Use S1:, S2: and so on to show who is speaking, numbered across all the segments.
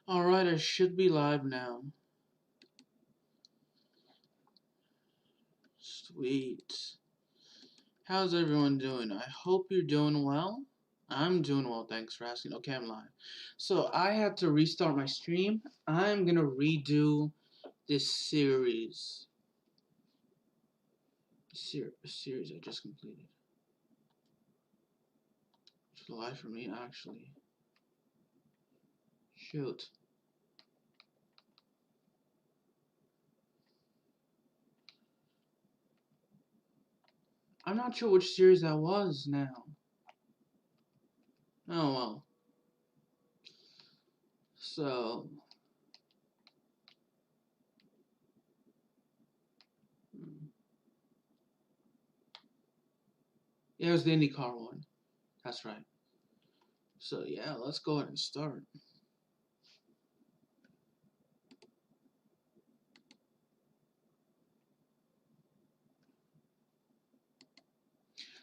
S1: Alright, I should be live now. Sweet. How's everyone doing? I hope you're doing well. I'm doing well, thanks for asking. Okay, I'm live. So, I had to restart my stream. I'm gonna redo this series. Series I just completed. It's live for me, actually. Shoot. I'm not sure which series that was now. Oh well. So. Yeah, it was the IndyCar one. That's right. So yeah, let's go ahead and start.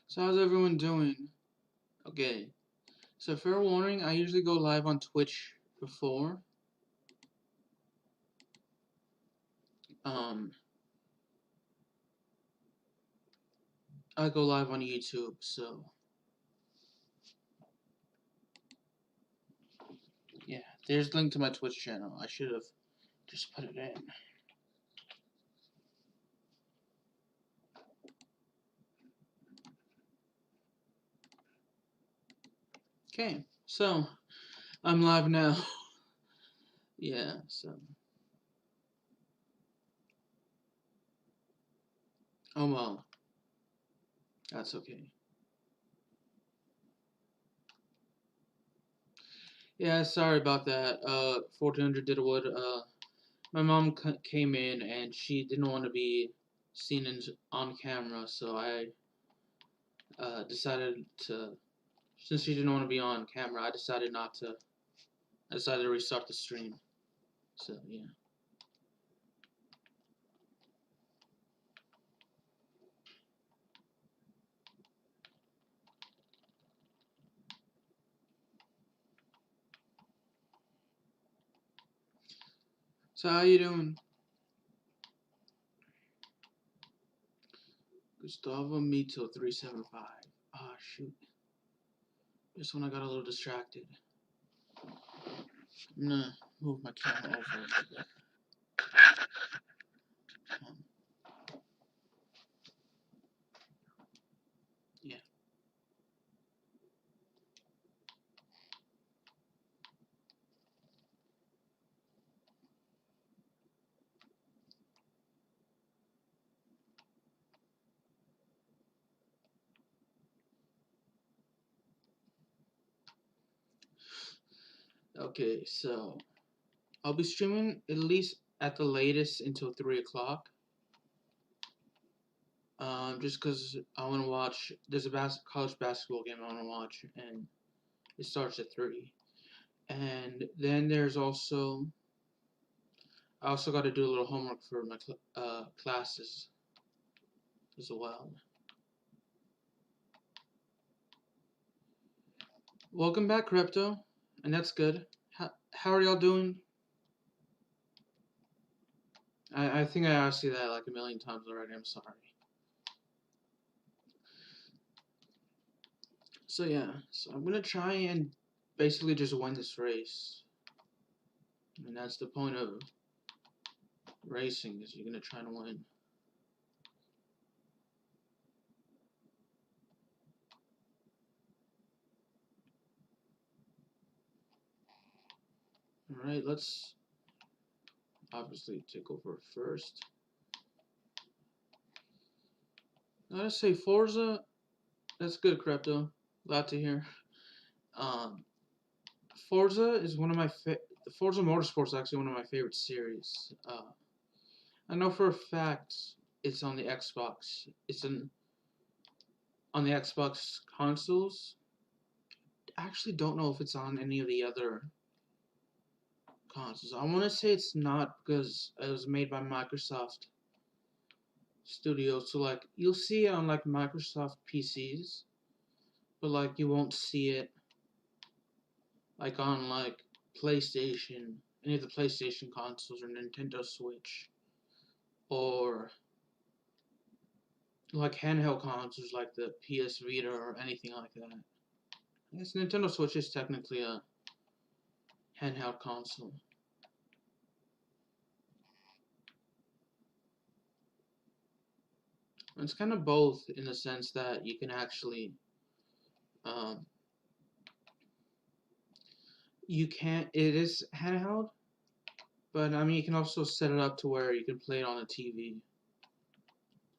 S1: So how's everyone doing? Okay. So fair warning, I usually go live on Twitch before. I go live on YouTube, so yeah. There's a link to my Twitch channel. I should have just put it in. Okay, so I'm live now. Yeah, so oh well. That's okay. Yeah, sorry about that. 1400 Diddlewood. My mom came in and she didn't want to be seen on camera, so I decided to. Since she didn't want to be on camera, I decided not to. I decided to restart the stream. So yeah. So how you doing? Gustavo Mito 375. Ah, shoot. Just when I got a little distracted. I'm gonna move my camera over a little bit. Yeah. Okay, so I'll be streaming at least at the latest until 3 o'clock. Just because I want to watch. There's a college basketball game I want to watch, and it starts at 3. And then there's also. I also got to do a little homework for my classes as well. Welcome back, Crypto, and that's good. How are y'all doing? I think I asked you that like a million times already. I'm sorry. So yeah, so I'm gonna try and basically just win this race. And that's the point of racing, is you're gonna try to win. Alright, let's obviously take over first. I gotta say Forza, that's good, Crypto. Glad to hear. Forza is one of my Forza Motorsport is actually one of my favorite series. I know for a fact it's on the Xbox. It's on the Xbox consoles. I actually don't know if it's on any of the other consoles. I want to say it's not because it was made by Microsoft Studios. So like you'll see it on like Microsoft PCs, but like you won't see it like on like PlayStation any of the PlayStation consoles or Nintendo Switch, or like handheld consoles like the PS Vita or anything like that. I guess Nintendo Switch is technically a handheld console. It's kind of both in the sense that you can actually, um, it is handheld, but I mean, you can also set it up to where you can play it on a TV,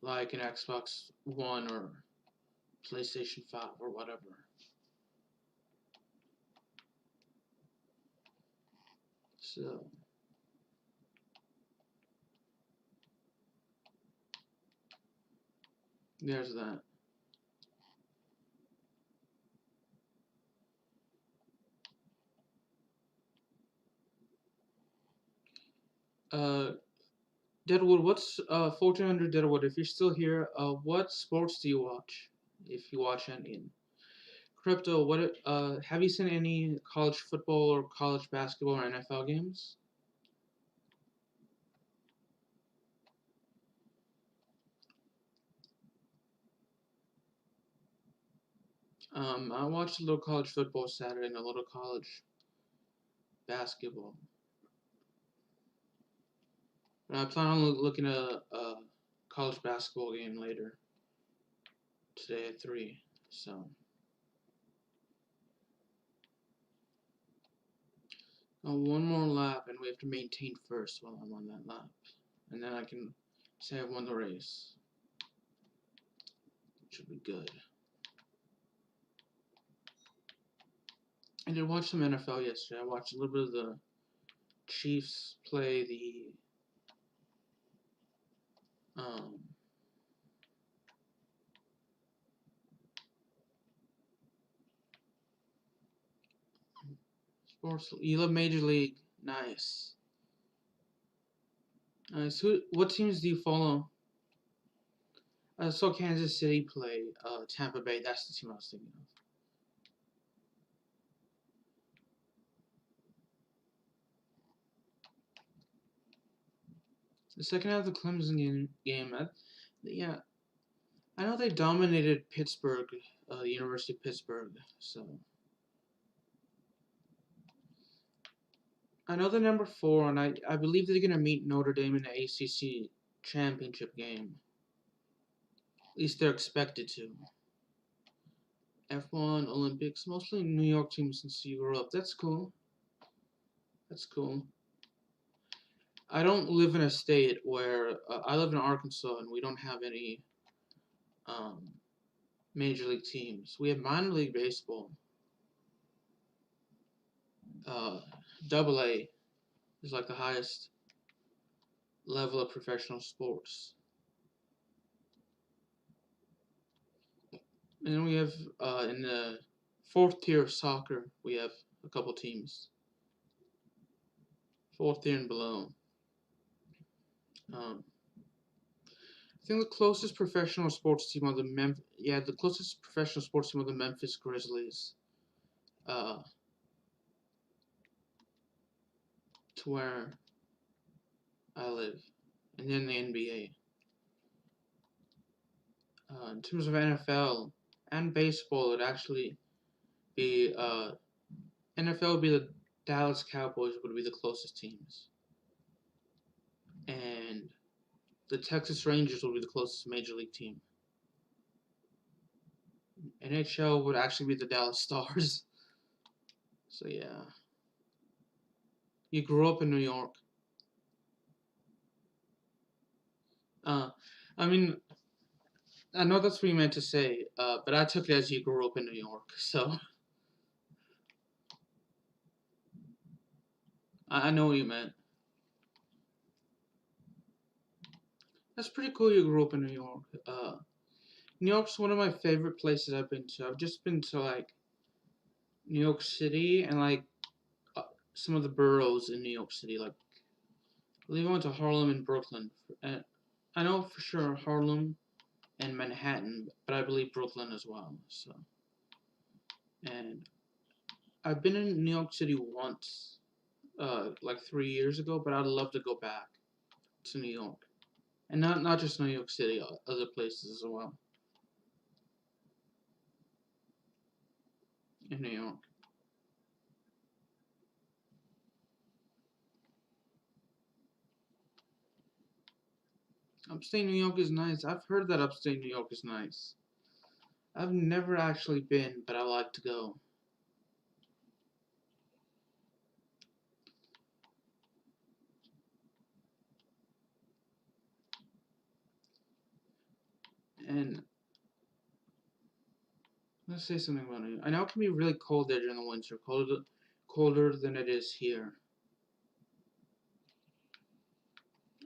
S1: like an Xbox One or PlayStation 5 or whatever. So, there's that. Uh, Deadwood, what's 1400 Deadwood? If you're still here, what sports do you watch? If you watch any. Crypto, what have you seen any college football or college basketball or NFL games? I watched a little college football Saturday and a little college basketball. And I plan on looking at a college basketball game later today at 3. So, one more lap, and we have to maintain first while I'm on that lap. And then I can say I won the race. Should be good. I did watch some NFL yesterday. I watched a little bit of the Chiefs play the um, sports. You love Major League. Nice. Nice. What teams do you follow? I saw Kansas City play Tampa Bay. That's the team I was thinking of. The second half of the Clemson game, yeah, I know they dominated Pittsburgh, the University of Pittsburgh. So I know they're number 4, and I believe they're gonna meet Notre Dame in the ACC championship game. At least they're expected to. F1 Olympics, mostly New York teams since you grew up. That's cool. That's cool. I don't live in a state where I live in Arkansas, and we don't have any um, major league teams. We have minor league baseball. Double A is like the highest level of professional sports. And then we have in the 4th tier of soccer, we have a couple teams. 4th tier and below. I think the closest professional sports team are the closest professional sports team are the Memphis Grizzlies. Uh, to where I live, and then the NBA. In terms of NFL and baseball, it'd actually be NFL would be the Dallas Cowboys would be the closest teams, and the Texas Rangers would be the closest major league team. NHL would actually be the Dallas Stars. So yeah, you grew up in New York. Uh, I mean, I know that's what you meant to say, but I took it as you grew up in New York. So I know what you meant. That's pretty cool. You grew up in New York. New York's one of my favorite places I've been to. I've just been to like New York City and like uh, some of the boroughs in New York City. Like, I believe I went to Harlem and Brooklyn. And I know for sure Harlem and Manhattan, but I believe Brooklyn as well. So, and I've been in New York City once. like 3 years ago, but I'd love to go back to New York, and not just New York City, other places as well in New York. Upstate New York is nice. I've heard that upstate New York is nice. I've never actually been, but I like to go. And let's say something about it. I know it can be really cold there during the winter, colder than it is here.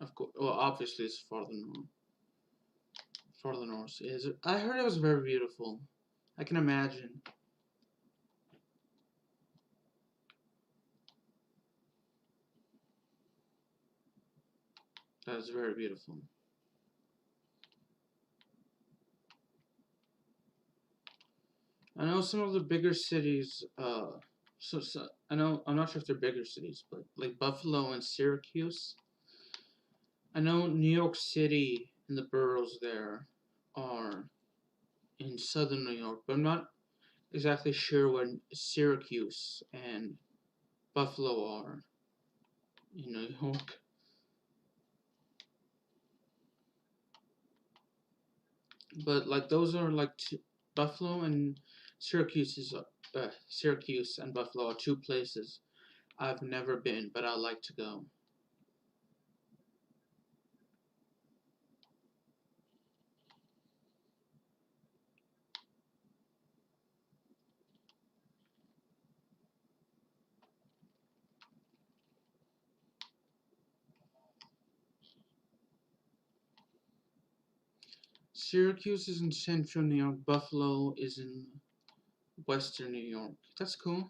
S1: Of course, well, obviously it's farther north. Farther north is. I heard it was very beautiful. I can imagine that it's very beautiful. I know some of the bigger cities. I know I'm not sure if they're bigger cities, but like Buffalo and Syracuse. I know New York City and the boroughs there are in southern New York, but I'm not exactly sure where Syracuse and Buffalo are in New York. But like those are like Buffalo and Syracuse and Buffalo are two places I've never been, but I'd like to go. Syracuse is in central New York. Buffalo is in western New York. That's cool.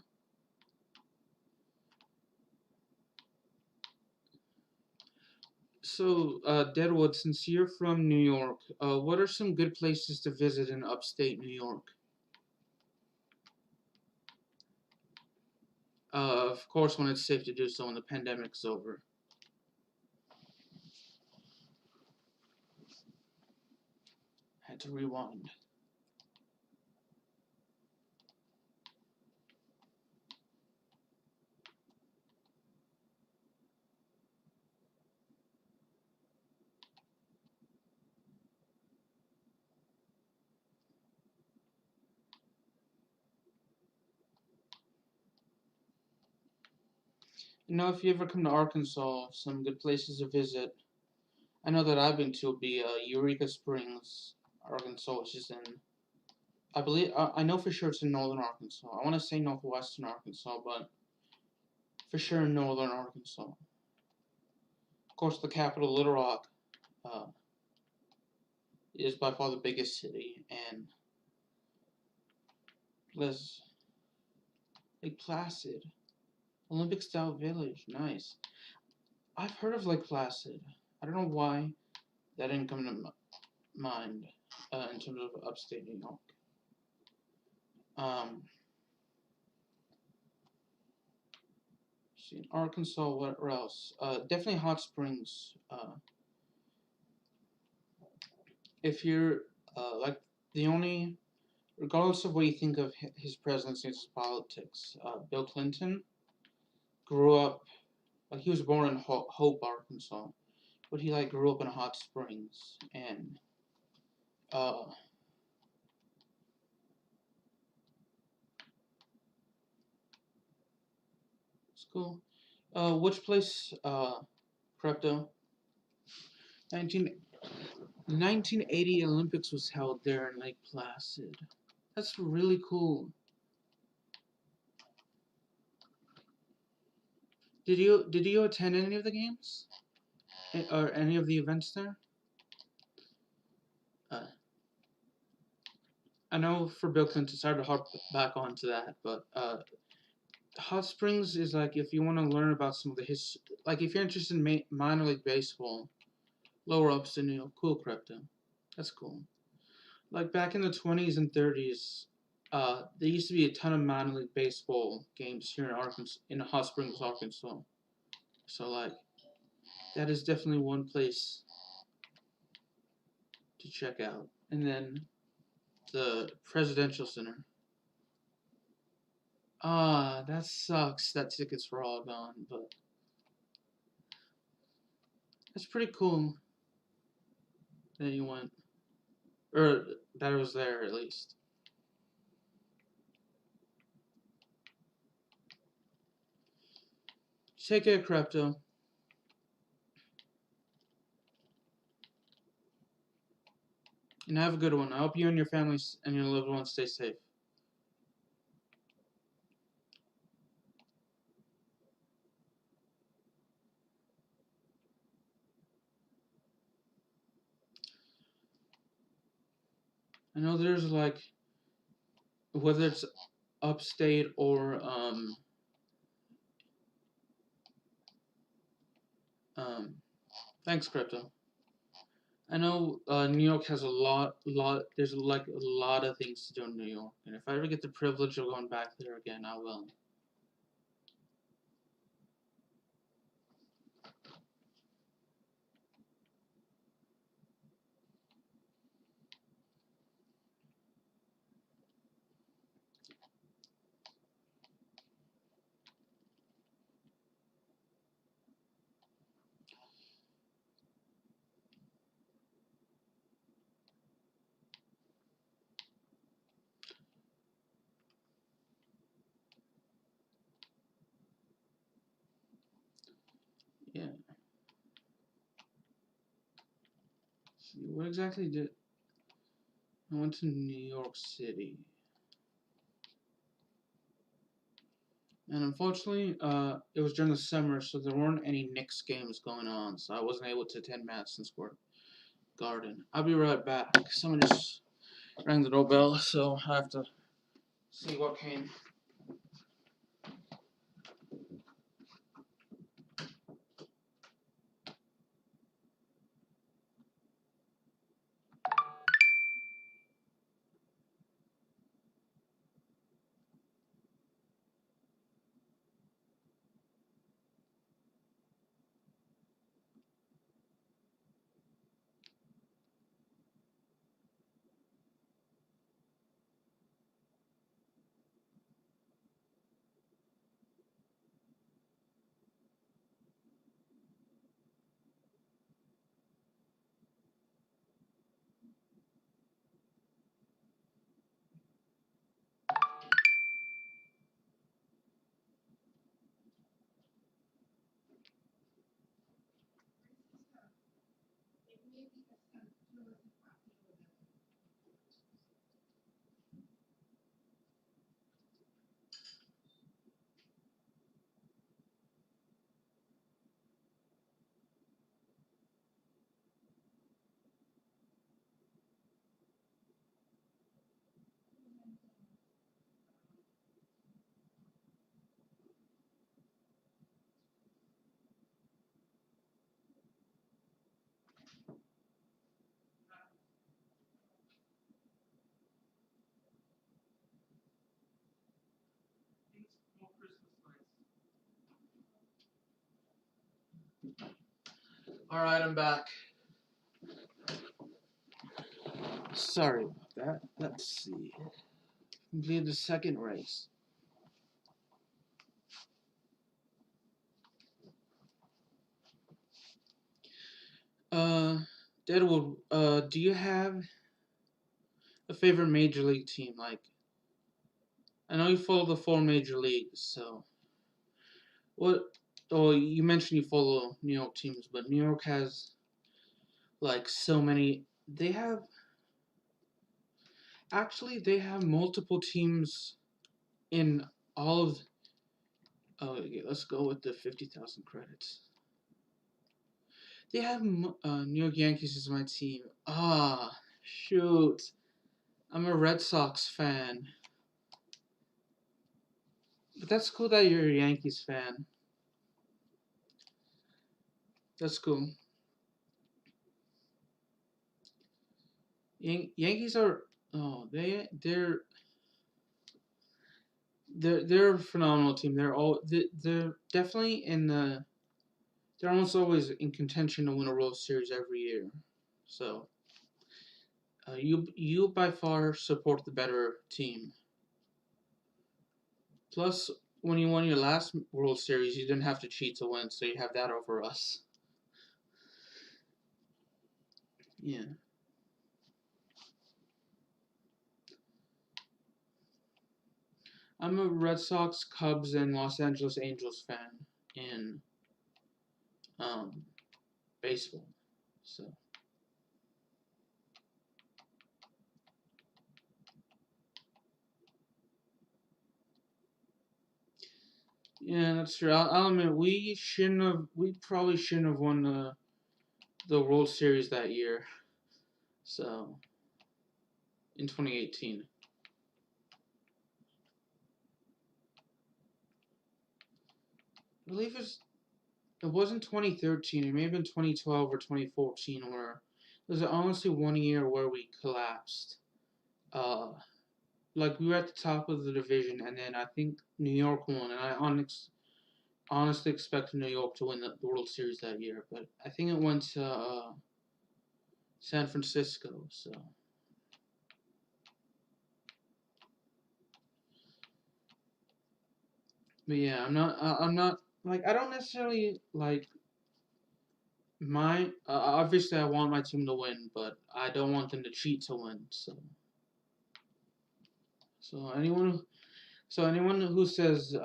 S1: So, Deadwood, since you're from New York, what are some good places to visit in upstate New York? Of course, when it's safe to do so when the pandemic's over. Had to rewind. You know, if you ever come to Arkansas, some good places to visit. I know that I've been to would be Eureka Springs, Arkansas, which is in, I believe, I know for sure it's in northern Arkansas. I want to say northwestern Arkansas, but for sure in northern Arkansas. Of course, the capital, Little Rock, uh, is by far the biggest city, and Les Lake Placid, Olympic style village, nice. I've heard of Lake Placid. I don't know why that didn't come to mind in terms of upstate New York. Um, see, in Arkansas, what else? Definitely hot springs. If you're like the only, regardless of what you think of his presidency and his politics, Bill Clinton grew up like he was born in Hope, Arkansas, but he like grew up in Hot Springs, and uh, it's cool. Which place? Crypto. 19, 1980 Olympics was held there in Lake Placid. That's really cool. Did you attend any of the games or any of the events there? Uh, I know for Bill Clinton, sorry to harp back onto that, but Hot Springs is like if you want to learn about some of the like if you're interested in minor league baseball, lower ups in New York, cool crypto. That's cool. Like back in the 20s and 30s, there used to be a ton of minor league baseball games here in Arkansas, in Hot Springs, Arkansas. So like, that is definitely one place to check out. And then the Presidential Center. Ah, that sucks. That tickets were all gone, but that's pretty cool that you went, or that it was there at least. Take care, Crypto, and have a good one. I hope you and your families and your loved ones stay safe. I know there's like, whether it's upstate or um thanks, Crypto. I know New York has there's like a lot of things to do in New York, and if I ever get the privilege of going back there again, I will. Yeah. See, what exactly did I went to New York City, and unfortunately, it was during the summer, so there weren't any Knicks games going on, so I wasn't able to attend Madison Square Garden. I'll be right back. Someone just rang the doorbell, so I have to see what came. All right, I'm back. Sorry about that. Let's see. Completed the second race. Uh, Deadwood, do you have a favorite major league team? Like, I know you follow the four major leagues, so what? Oh, you mentioned you follow New York teams, but New York has like so many. They have multiple teams in all of. Oh, okay, let's go with the 50,000 credits. They have New York Yankees as my team. Ah, shoot. I'm a Red Sox fan. But that's cool that you're a Yankees fan. That's cool. Yankees are. Oh, they're. they're a phenomenal team. They're definitely in the. They're almost always in contention to win a World Series every year. So you by far support the better team. Plus, when you won your last World Series, you didn't have to cheat to win, so you have that over us. Yeah. I'm a Red Sox, Cubs, and Los Angeles Angels fan in um, baseball. So yeah, that's true. I'll admit we probably shouldn't have won the World Series that year. So in 2018, I believe it wasn't 2013. It may have been 2012 or 2014 where there's honestly one year where we collapsed. Uh, like we were at the top of the division, and then I think New York won, and I honestly expected New York to win the World Series that year, but I think it went to San Francisco. So, but yeah, I'm not like I don't necessarily like my. Obviously, I want my team to win, but I don't want them to cheat to win. So anyone, so anyone who says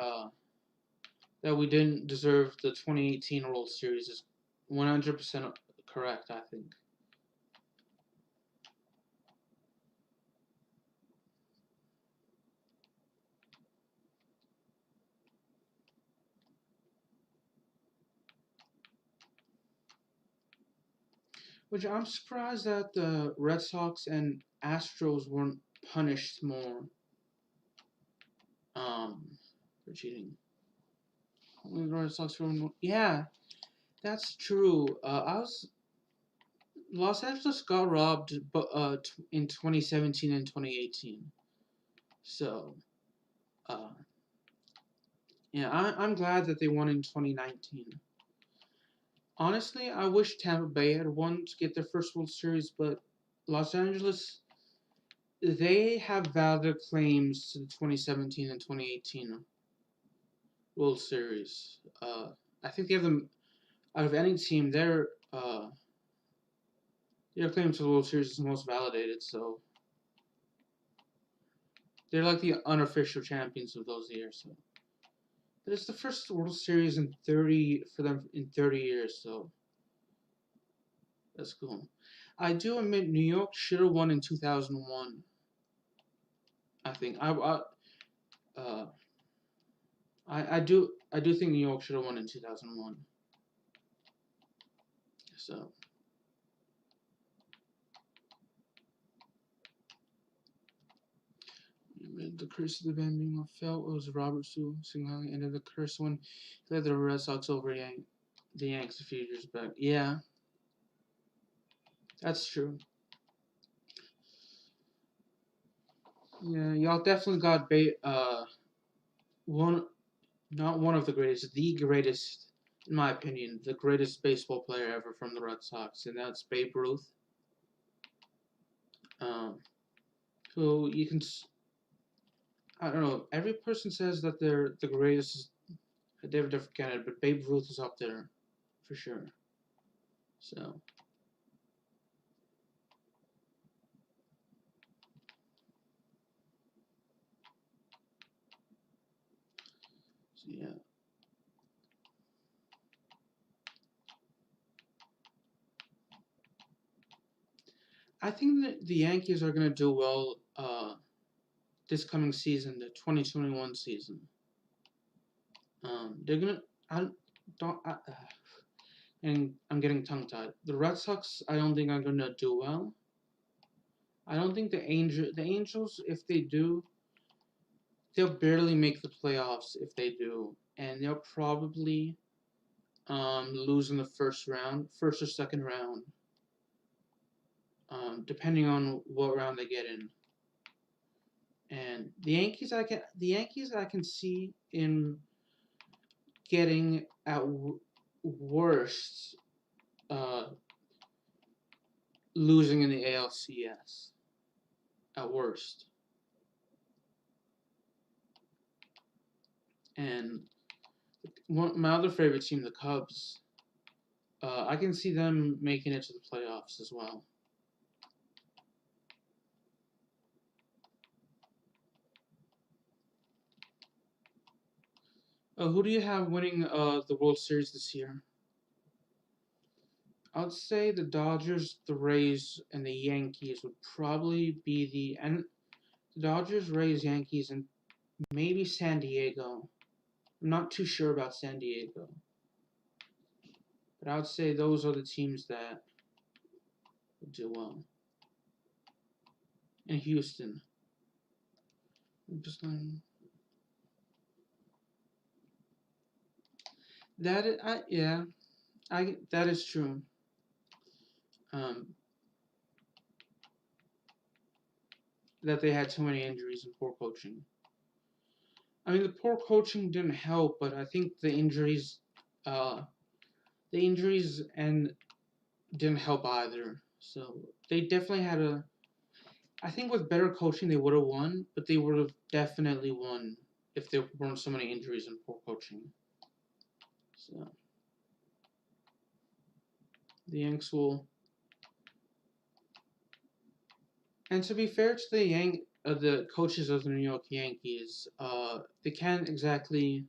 S1: that we didn't deserve the 2018 World Series is 100% correct. I think. Which I'm surprised that the Red Sox and Astros weren't punished more for cheating. Only the Red Sox were more, yeah, that's true. I was Los Angeles got robbed, but in 2017 and 2018. So, uh, yeah, I'm glad that they won in 2019. Honestly, I wish Tampa Bay had won to get their first World Series, but Los Angeles they have valid claims to the 2017 and 2018 World Series. I think they have them out of any team. Their claim to the World Series is the most validated. So they're like the unofficial champions of those years. So, but it's the first World Series in 30 for them in 30 years. So that's cool. I do admit New York should have won in 2001. I think uh, I do think New York should have won in 2001. So. The curse of the band being felt. It was Robert Sue single-handedly ended the curse when he led the Red Sox over the Yanks a few years back. Yeah, that's true. Yeah, y'all definitely got one, not one of the greatest, the greatest, in my opinion, the greatest baseball player ever from the Red Sox, and that's Babe Ruth. Um, who you can, I don't know, every person says that they're the greatest. They have a different candidate, but Babe Ruth is up there for sure. So. So yeah. I think that the Yankees are going to do well this coming season, the 2021 season. They're gonna. I don't. And I'm getting tongue tied. The Red Sox, I don't think are going to do well. I don't think the Angels, if they do, they'll barely make the playoffs if they do, and they'll probably lose in the first or second round, depending on what round they get in. And the Yankees I can see in getting at worst losing in the ALCS at worst. And my other favorite team, the Cubs, I can see them making it to the playoffs as well. Who do you have winning the World Series this year? I would say the Dodgers, the Rays, and the Yankees would probably be the Dodgers, Rays, Yankees, and maybe San Diego. I'm not too sure about San Diego, but I would say those are the teams that would do well. And Houston. I'm just going. That is true. Um, that they had too many injuries and poor coaching. I mean, the poor coaching didn't help, but I think the injuries and didn't help either. So they definitely had a. I think with better coaching they would have won, but they would have definitely won if there weren't so many injuries and poor coaching. So the Yanks will. And to be fair to the coaches of the New York Yankees, they can't exactly.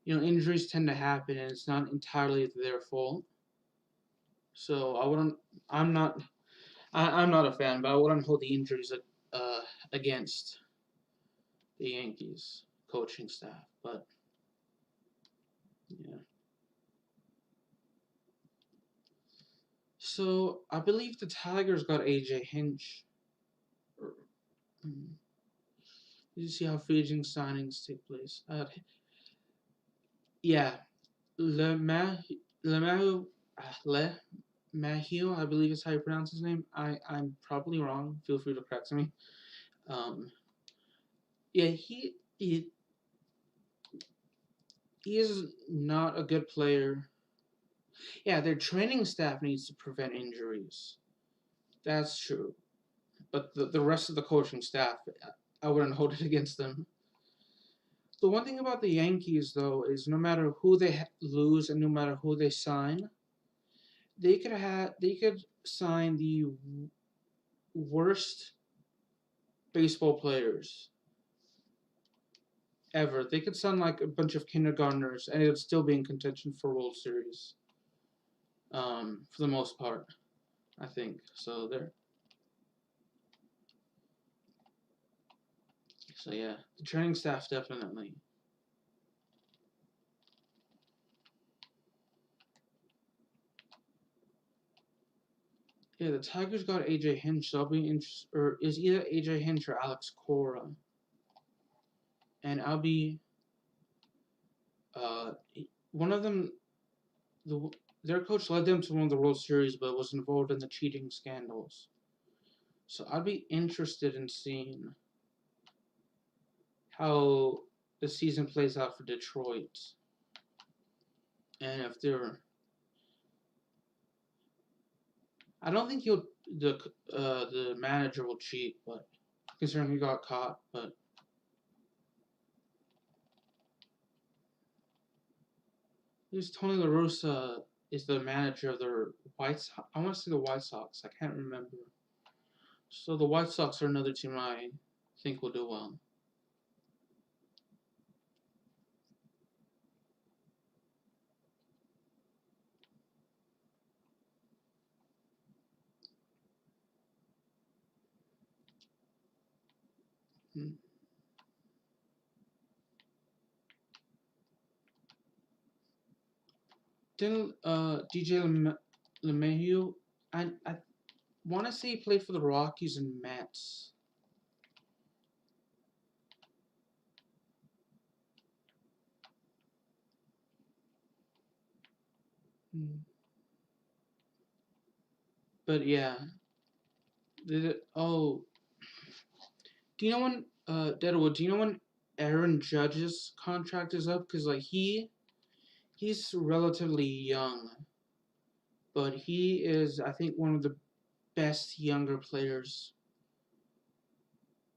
S1: Injuries tend to happen, and it's not entirely their fault. So I wouldn't. I'm not. I'm not a fan, but I wouldn't hold the injuries against the Yankees coaching staff. But yeah. So I believe the Tigers got AJ Hinch. Did you see how free agent signings take place? Yeah, Le Mahu, Le Mahio, I believe is how you pronounce his name. I'm probably wrong. Feel free to correct me. Um, yeah, he is not a good player. Yeah, their training staff needs to prevent injuries. That's true. But the rest of the coaching staff, I wouldn't hold it against them. The one thing about the Yankees, though, is no matter who they lose and no matter who they sign, they could sign the worst baseball players ever. They could sign like a bunch of kindergartners, and it would still be in contention for World Series. For the most part, I think so. So yeah, the training staff definitely. Yeah, the Tigers got AJ Hinch. So I'll be interested, or is either AJ Hinch or Alex Cora, and I'll be uh one of them. The their coach led them to win the World Series, but was involved in the cheating scandals. So I'd be interested in seeing how the season plays out for Detroit, and if they're. I don't think the manager will cheat, but considering he got caught, but. Who's Tony La Russa is the manager of the White Sox. I want to say the White Sox. I can't remember. So the White Sox are another team I think will do well. Hmm. Didn't DJ LeMahieu? I want to say he played for the Rockies and Mets. Hmm. But yeah, oh, do you know when Deadwood, do you know when Aaron Judge's contract is up? Cause like he's relatively young, but he is, I think, one of the best younger players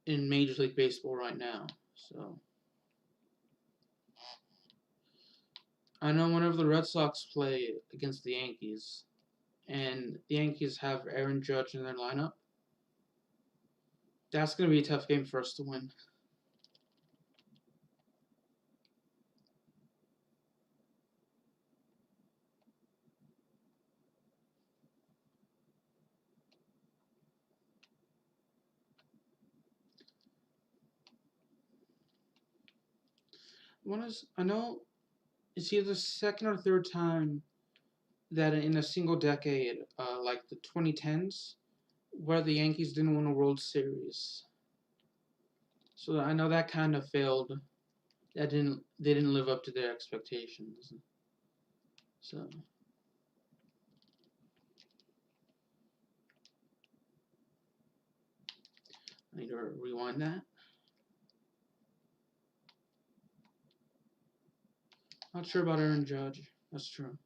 S1: in Major League Baseball right now. So I know whenever the Red Sox play against the Yankees, and the Yankees have Aaron Judge in their lineup, that's gonna be a tough game for us to win. I know it's either the second or third time that in a single decade, like the 2010s, where the Yankees didn't win a World Series. So I know that kind of failed. They didn't live up to their expectations. So I need to rewind that. Not sure about Aaron Judge. That's true.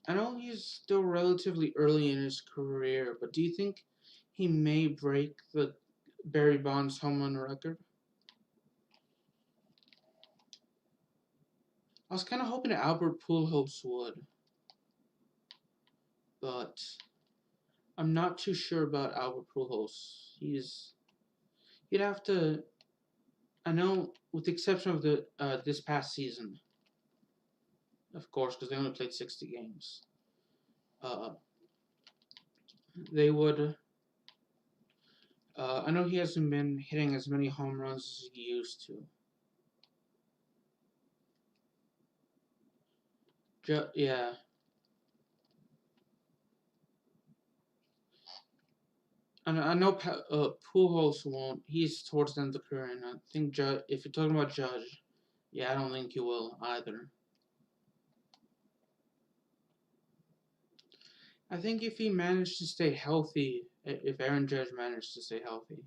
S1: I know he's still relatively early in his career, but do you think he may break the Barry Bonds home run record? I was kind of hoping Albert Pujols would, but I'm not too sure about Albert Pujols. He'd have to. I know, with the exception of the this past season, of course, because they only played 60 games. Uh, they would. I know he hasn't been hitting as many home runs as he used to. Yeah, I know Pujols won't. He's towards the end of the career, and I think if you're talking about Judge, yeah, I don't think he will either. I think if he managed to stay healthy, if Aaron Judge managed to stay healthy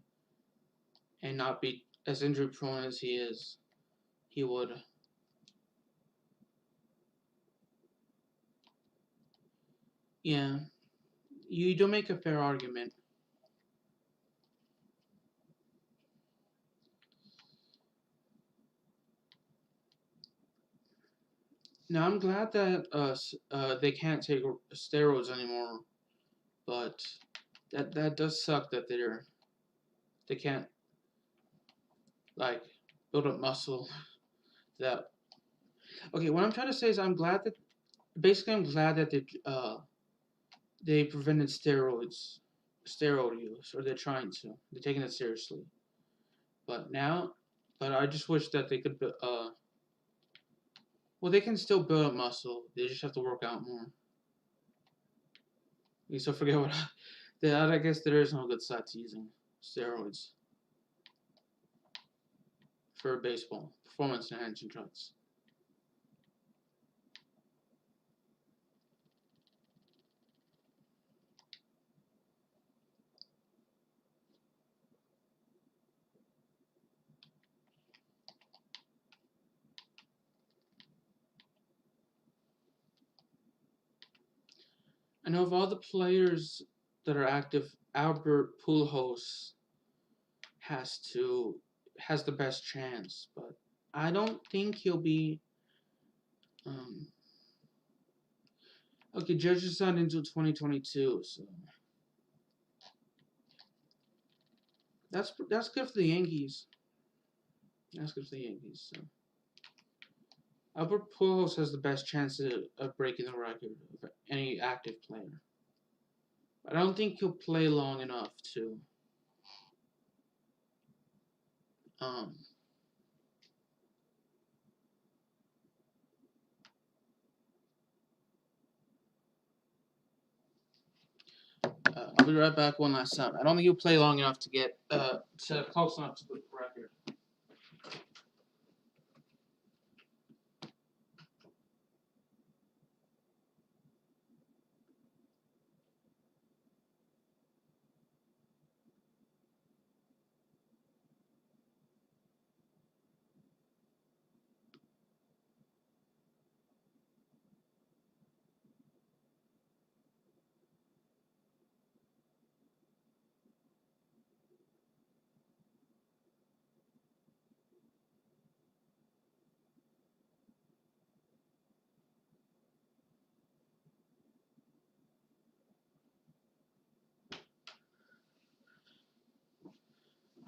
S1: and not be as injury prone as he is, he would. Yeah, you do make a fair argument. Now I'm glad that they can't take steroids anymore, but that does suck that they can't like build up muscle. That okay. What I'm trying to say is I'm glad that they prevented steroid use, or they're trying to. They're taking it seriously. But now, but I just wish that they could. Well, they can still build up muscle. They just have to work out more. You still forget what. I guess there is no good side to using steroids for baseball performance enhancing drugs. I know of all the players that are active, Albert Pujols has to has the best chance, but I don't think he'll be. Um, okay, Judge is not until 2022, so that's good for the Yankees. That's good for the Yankees. So Albert Pujols has the best chance of breaking the record of any active player. But I don't think he'll play long enough to. Um, I'll be right back one last time. I don't think he'll play long enough to get to close enough to the record.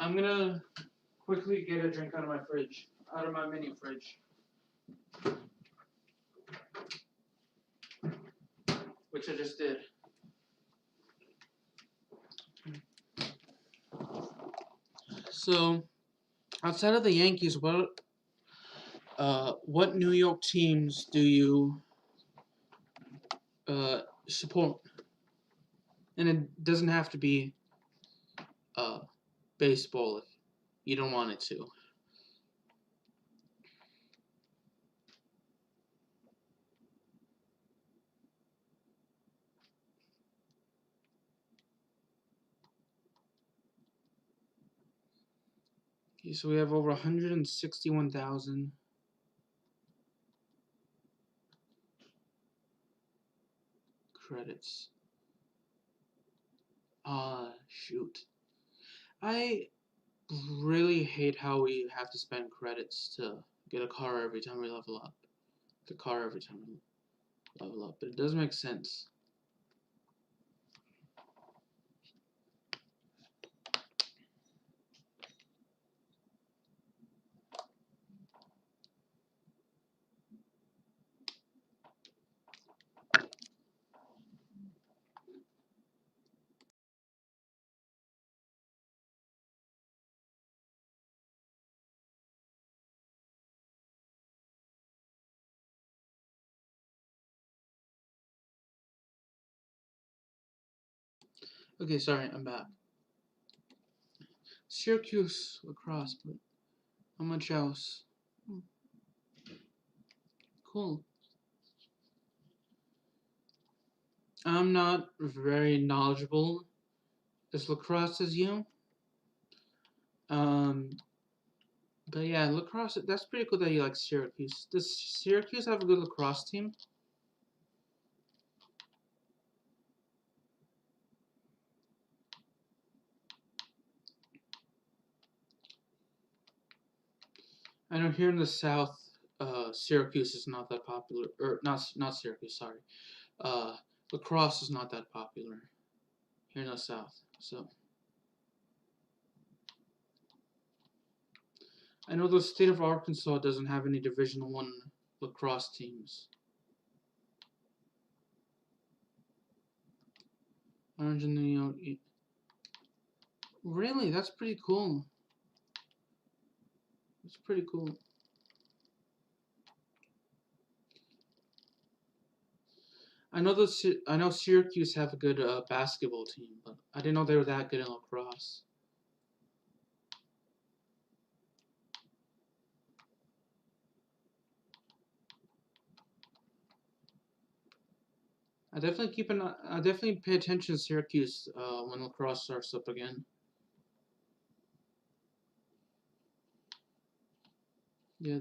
S1: I'm gonna quickly get a drink out of my fridge, out of my mini fridge, which I just did. So, outside of the Yankees, what New York teams do you support? And it doesn't have to be baseball if you don't want it to. Okay, so we have over 161,000 credits. Shoot. I really hate how we have to spend credits to get a car every time we level up. The car every time we level up, but it does make sense. Okay, sorry, I'm back. Syracuse lacrosse, but how much else? Cool. I'm not very knowledgeable as lacrosse as you. Um, but yeah, lacrosse. That's pretty cool that you like Syracuse. Does Syracuse have a good lacrosse team? I know here in the South, Syracuse is not that popular, or not Syracuse. Sorry, uh, lacrosse is not that popular here in the South. So I know the state of Arkansas doesn't have any Division One lacrosse teams. Orange and New York. Really, that's pretty cool. That's pretty cool. I know Syracuse have a good basketball team, but I didn't know they were that good in lacrosse. I definitely pay attention to Syracuse when lacrosse starts up again. Yeah,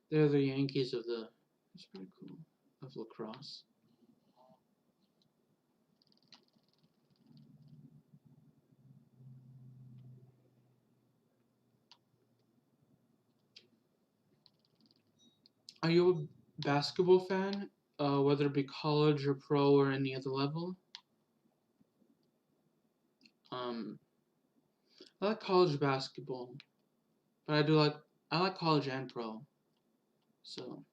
S1: they're the Yankees of the. It's pretty cool of lacrosse. Are you a basketball fan? Whether it be college or pro or any other level? Um, I like college basketball, but I like college and pro. So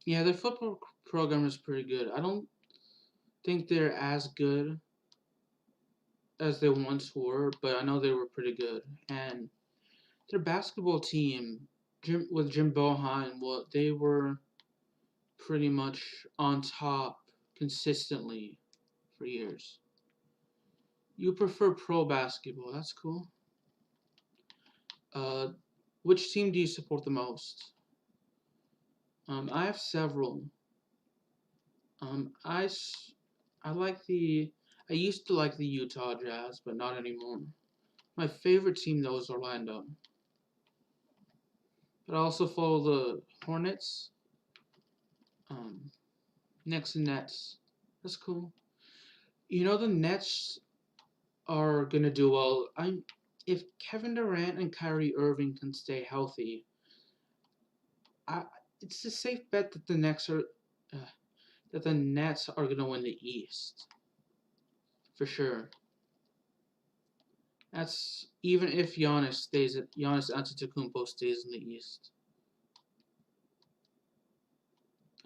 S1: yeah, their football program is pretty good. I don't think they're as good as they once were, but I know they were pretty good. And their basketball team, with Jim Bohan, they were pretty much on top consistently for years. You prefer pro basketball? That's cool. Uh, which team do you support the most? I have several. Um, I, s- I like the. I used to like the Utah Jazz, but not anymore. My favorite team though is Orlando. But I also follow the Hornets, um, Knicks and Nets. That's cool. You know the Nets are gonna do well. If Kevin Durant and Kyrie Irving can stay healthy, I it's a safe bet that the Nets are. Uh, that the Nets are gonna win the East for sure. That's even if Giannis Antetokounmpo stays in the East.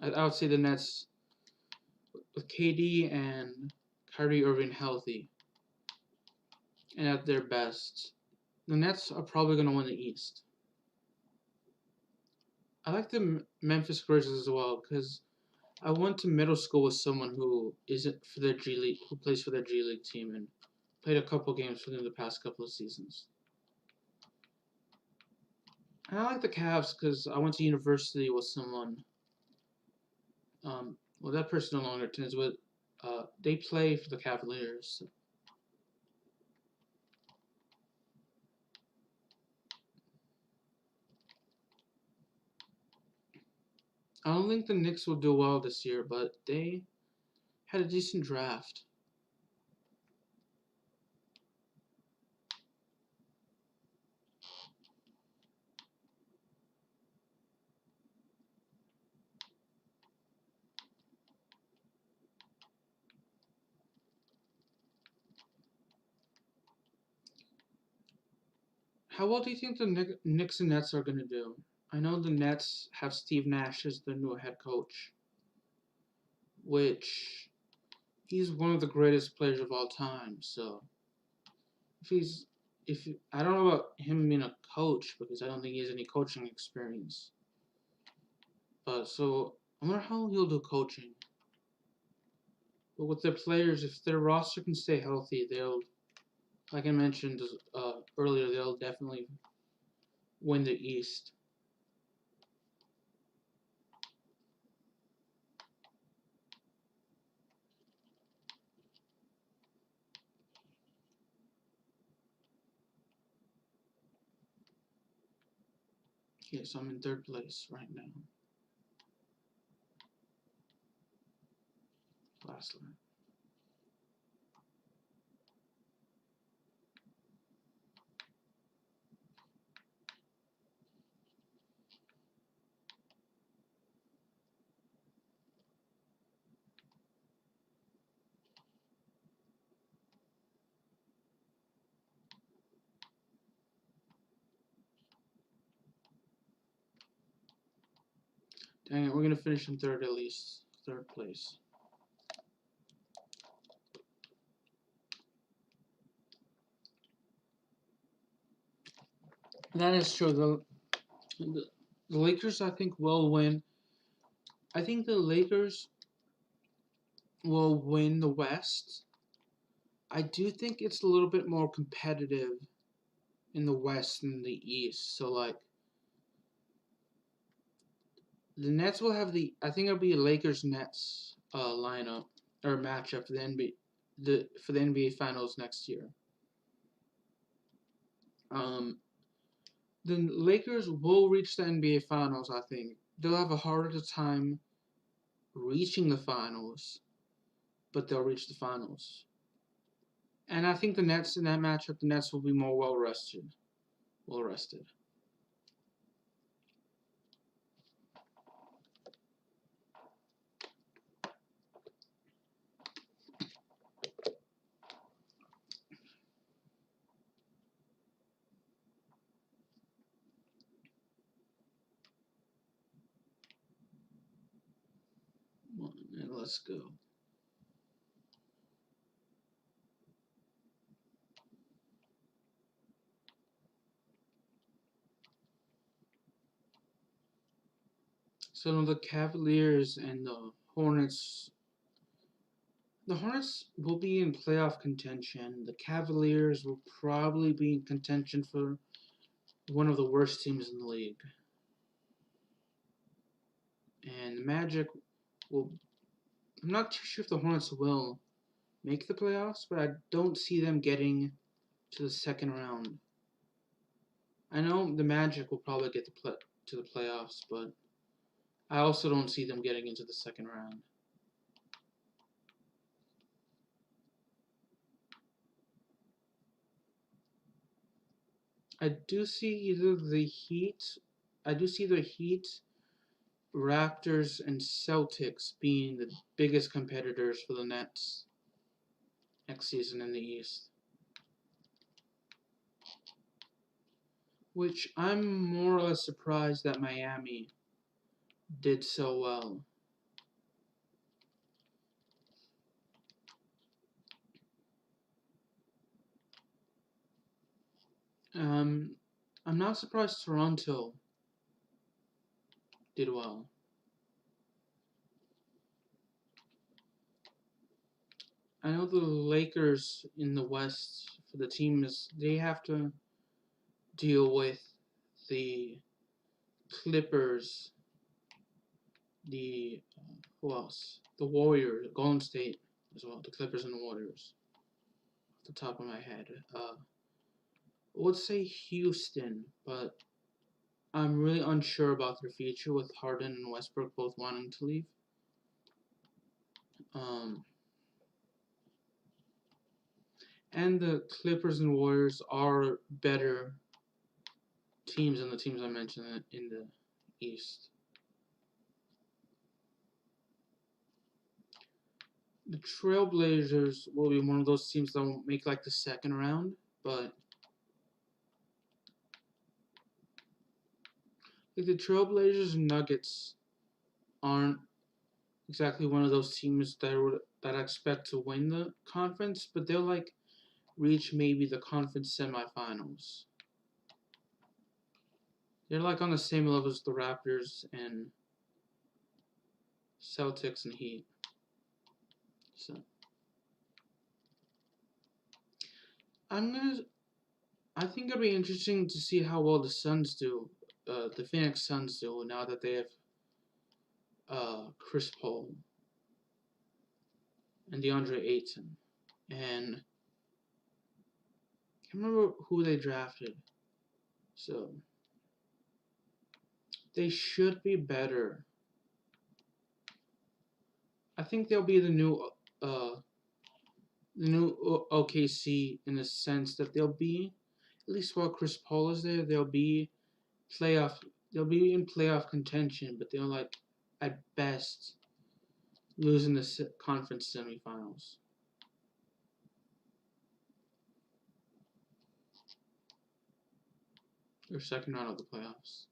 S1: I would say the Nets with KD and Kyrie Irving healthy and at their best, the Nets are probably going to win the East. I like the Memphis Grizzlies as well because I went to middle school with someone who isn't for their G League, who plays for their G League team and played a couple games for them the past couple of seasons. And I like the Cavs because I went to university with someone. Well, that person no longer attends, but they play for the Cavaliers. I don't think the Knicks will do well this year, but they had a decent draft. How well do you think the Knicks and Nets are going to do? I know the Nets have Steve Nash as their new head coach, which he's one of the greatest players of all time. So if he's if I don't know about him being a coach because I don't think he has any coaching experience. So I wonder how he'll do coaching. But with their players, if their roster can stay healthy, they'll, like I mentioned earlier, they'll definitely win the East. Yes, I'm in third place right now. Last lap. Dang it, we're gonna finish in third at least. Third place. That is true. The Lakers, I think, will win. I think the Lakers will win the West. I do think it's a little bit more competitive in the West than the East. So, like, the Nets will have the. I think it'll be a Lakers Nets lineup or matchup for the NBA Finals next year. Um, the Lakers will reach the NBA Finals. I think they'll have a harder time reaching the finals, but they'll reach the finals. And I think the Nets in that matchup, the Nets will be more well rested. Well rested. And let's go. So the Cavaliers and the Hornets. The Hornets will be in playoff contention. The Cavaliers will probably be in contention for one of the worst teams in the league. And the Magic will. I'm not too sure if the Hornets will make the playoffs, but I don't see them getting to the second round. I know the Magic will probably get to the playoffs, but I also don't see them getting into the second round. I do see either the Heat. I do see the Heat Raptors and Celtics being the biggest competitors for the Nets next season in the East. Which I'm more or less surprised that Miami did so well. I'm not surprised Toronto did well. I know the Lakers in the West for the teams they have to deal with the Clippers, the who else? The Warriors, Golden State as well. The Clippers and the Warriors. Off the top of my head, I would say Houston, but I'm really unsure about their future with Harden and Westbrook both wanting to leave. And the Clippers and Warriors are better teams than the teams I mentioned in the East. The Trailblazers will be one of those teams that will make like the second round, but like the Trailblazers and Nuggets aren't exactly one of those teams that I expect to win the conference, but they'll like reach maybe the conference semifinals. They're like on the same level as the Raptors and Celtics and Heat. So I think it'll be interesting to see how well the Suns do, the Phoenix Suns do now that they have Chris Paul and DeAndre Ayton, and I can't remember who they drafted. So they should be better. I think they'll be the new OKC in the sense that they'll be, at least while Chris Paul is there, they'll be playoff. They'll be in playoff contention, but they'll like at best lose in the conference semifinals. Or second round of the playoffs.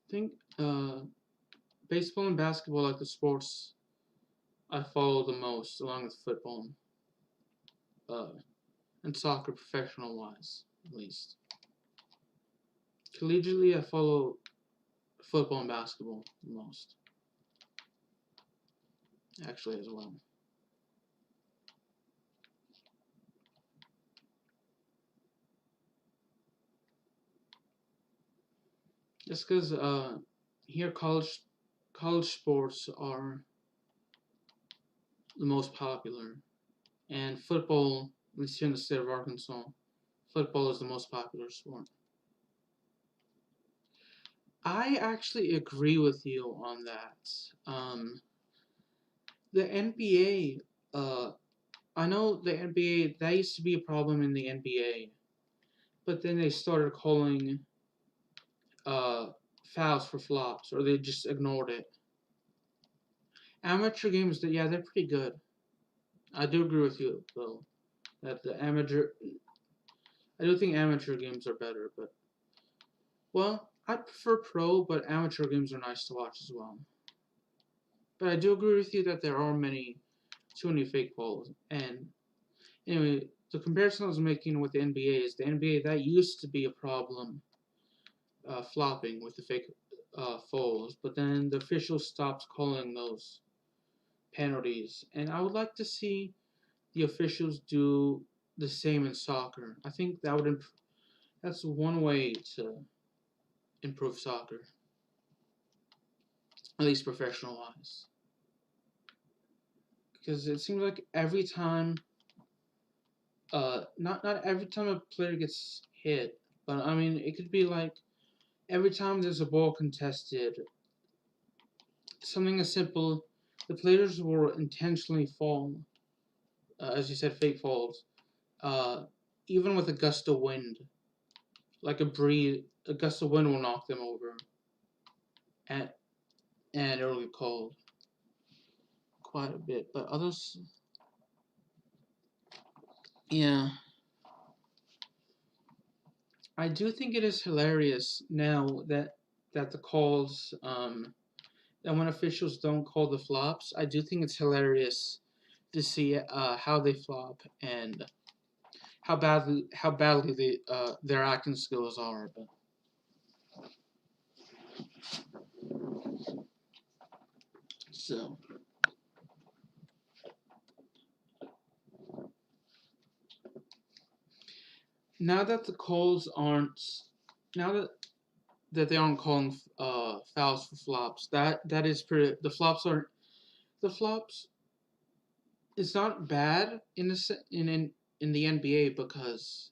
S1: I think baseball and basketball are like the sports I follow the most, along with football and soccer, professional wise, at least. Collegiately, I follow football and basketball the most, actually, as well. Just because here college sports are the most popular, and football, at least here in the state of Arkansas, football is the most popular sport. I actually agree with you on that. The NBA, I know the NBA, that used to be a problem in the NBA, but then they started calling fouls for flops, or they just ignored it. Amateur games, yeah, they're pretty good. I do agree with you, though, that I do think amateur games are better, but, well, I prefer pro, but amateur games are nice to watch as well. But I do agree with you that there are too many fake balls. And anyway, the comparison I was making with the NBA is the NBA, that used to be a problem, flopping with the fake falls, but then the officials stopped calling those penalties. And I would like to see the officials do the same in soccer. I think that's one way to improve soccer, at least professional wise. Because it seems like every time, not every time a player gets hit, but I mean it could be like every time there's a ball contested, something as simple, the players will intentionally fall as you said, fake falls. Uh, Even with a gust of wind, like a gust of wind will knock them over, and it'll get cold quite a bit. But others, yeah, I do think it is hilarious now that the calls that when officials don't call the flops. I do think it's hilarious to see how they flop and how badly their acting skills are. But so now that the calls aren't now that they aren't calling fouls for flops, that is pretty. The flops. It's not bad in the NBA because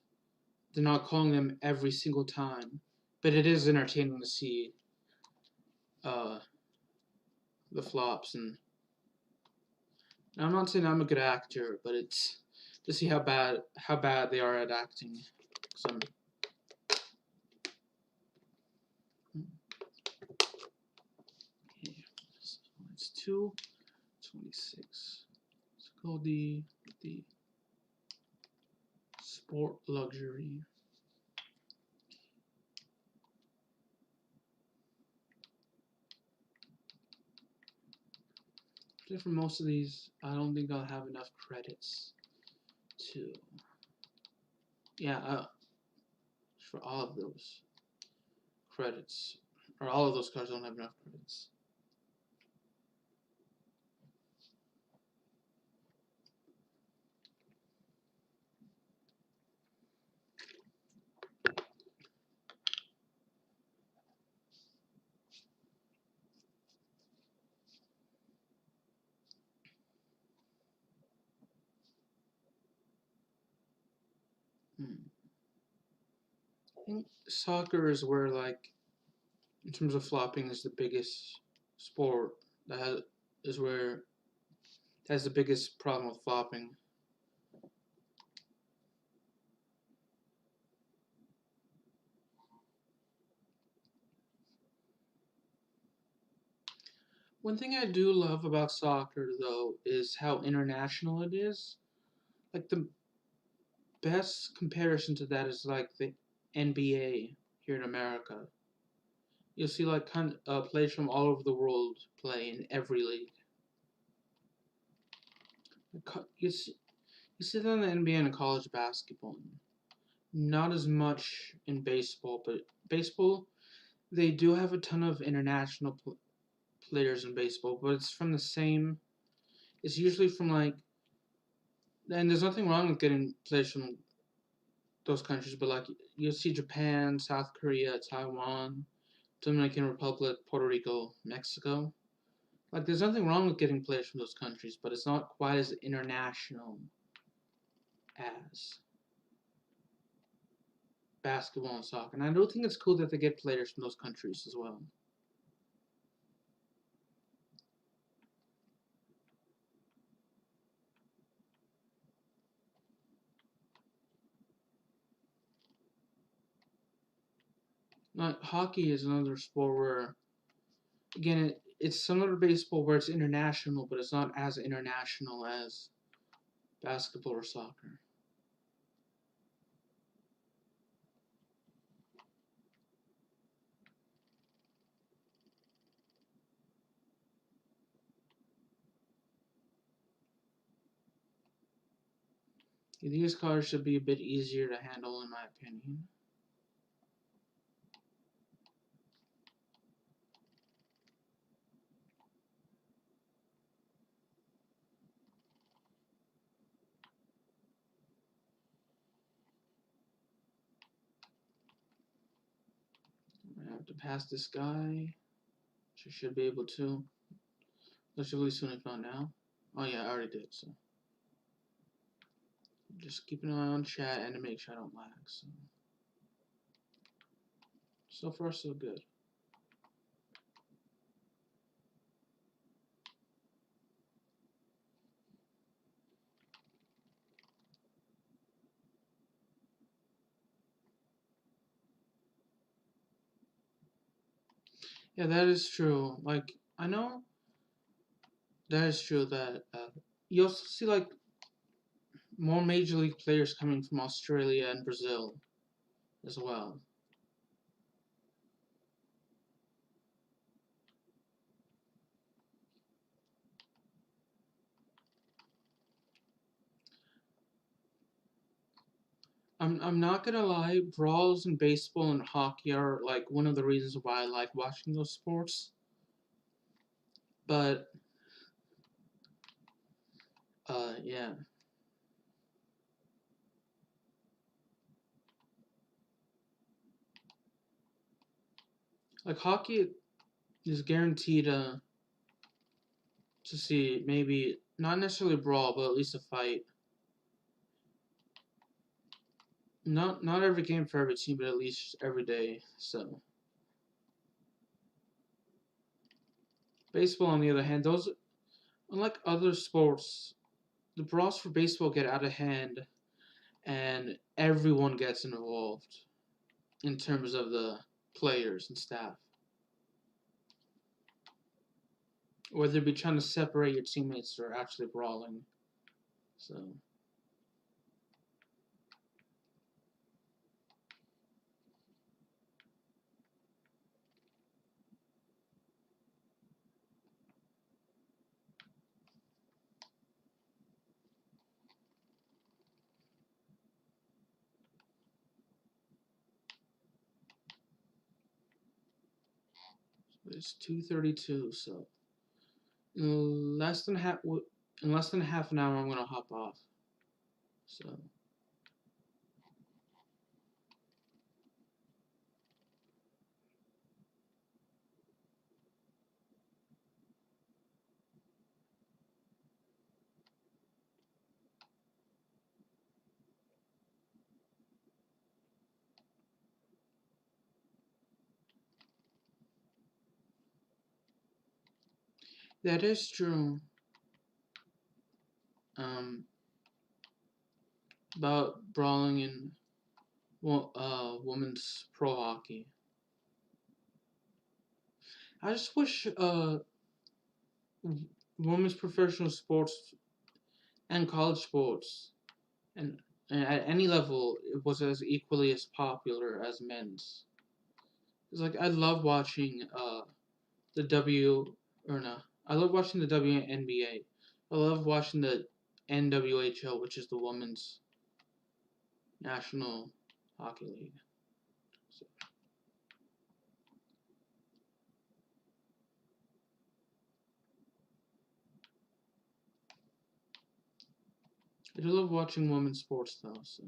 S1: they're not calling them every single time, but it is entertaining to see uh, the flops. And I'm not saying I'm a good actor, but it's to see how bad they are at acting. Some it's 226. It's called the sport luxury. For most of these, I don't think I'll have enough credits to. Yeah, for all of those credits, or all of those cars don't have enough credits. I think soccer is where, like, in terms of flopping, is the biggest sport that is where has the biggest problem with flopping. One thing I do love about soccer, though, is how international it is. Like, the best comparison to that is like the NBA here in America. You'll see like players from all over the world play in every league. You see, you see that in the NBA and college basketball. Not as much in baseball, but baseball they do have a ton of international players in baseball, but it's from the same. It's usually from like, and there's nothing wrong with getting players from those countries, but like you'll see Japan, South Korea, Taiwan, Dominican Republic, Puerto Rico, Mexico. Like, there's nothing wrong with getting players from those countries, but it's not quite as international as basketball and soccer. And I do think it's cool that they get players from those countries as well. Like, hockey is another sport where, again, it's similar to baseball where it's international, but it's not as international as basketball or soccer. These cars should be a bit easier to handle, in my opinion. I have to pass this guy, which I should be able to. Literally soon, if not now. Oh yeah, I already did, so. Just keep an eye on chat and to make sure I don't lag. So far, so good. Yeah, that is true. Like, I know that is true that you also see like more major league players coming from Australia and Brazil as well. I'm not gonna lie, brawls in baseball and hockey are like one of the reasons why I like watching those sports. But yeah, like hockey is guaranteed to see maybe not necessarily a brawl, but at least a fight. Not every game for every team, but at least every day. So baseball, on the other hand, those unlike other sports, the brawls for baseball get out of hand, and everyone gets involved in terms of the players and staff. Whether it be trying to separate your teammates or actually brawling. So it's 2:32. So in less than half an hour, I'm gonna hop off. So that is true. Um, about brawling in women's pro hockey. I just wish women's professional sports and college sports and at any level it was as equally as popular as men's. It's like I love watching the W or no, I love watching the WNBA. I love watching the NWHL, which is the Women's National Hockey League. So, I do love watching women's sports though. So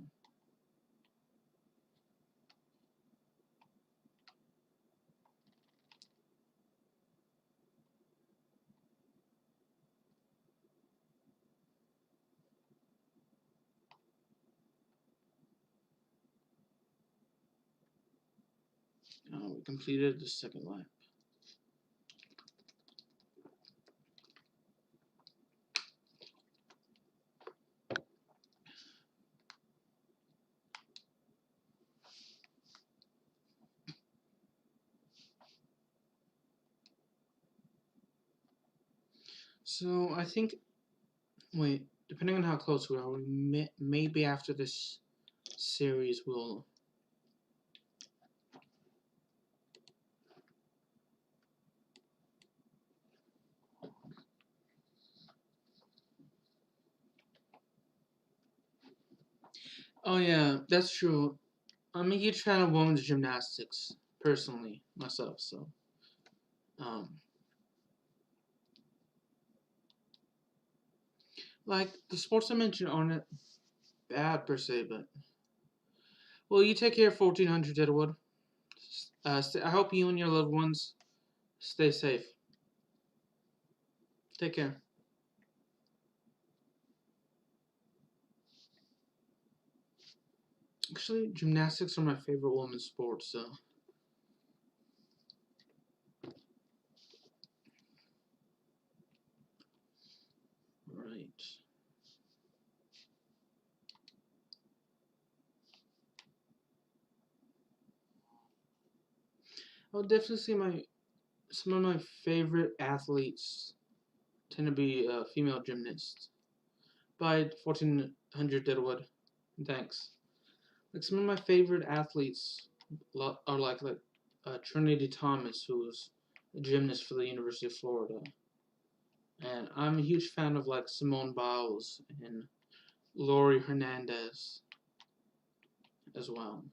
S1: we completed the second lap. So I think wait, depending on how close we are, maybe after this series we'll. Oh yeah, that's true. I'm a huge fan of women's gymnastics, personally, myself. So, um, like the sports I mentioned aren't bad per se, but well, you take care, 1400 Deadwood. I hope you and your loved ones stay safe. Take care. Actually, gymnastics are my favorite women's sport. So, right. I'll definitely see my Some of my favorite athletes tend to be female gymnasts. By 1400 Deadwood. Thanks. Like some of my favorite athletes are like Trinity Thomas, who's a gymnast for the University of Florida, and I'm a huge fan of like Simone Biles and Lori Hernandez as well.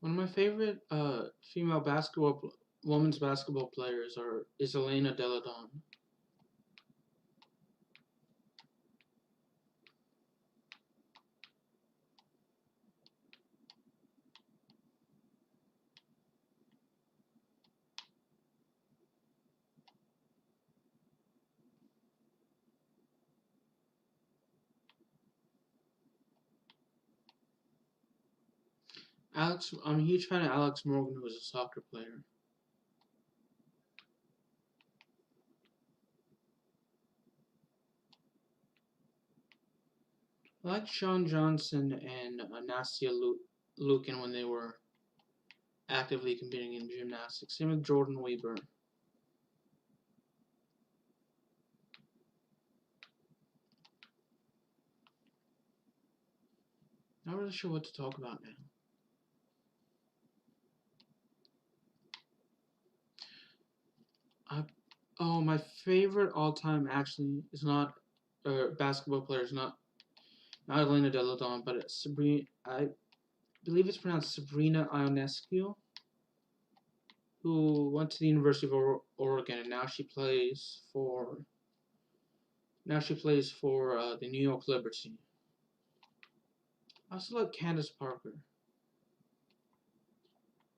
S1: One of my favorite female women's basketball players is Elena Deladon. I'm a huge fan of Alex Morgan, who is a soccer player. I like Sean Johnson and Nastia Lukin when they were actively competing in gymnastics. Same with Jordan Weber. Not really sure what to talk about now. My favorite all-time actually is not basketball player. Is not Elena Deladon, but it's Sabrina. I believe it's pronounced Sabrina Ionescu, who went to the University of Oregon, and now she plays for the New York Liberty. I also like Candace Parker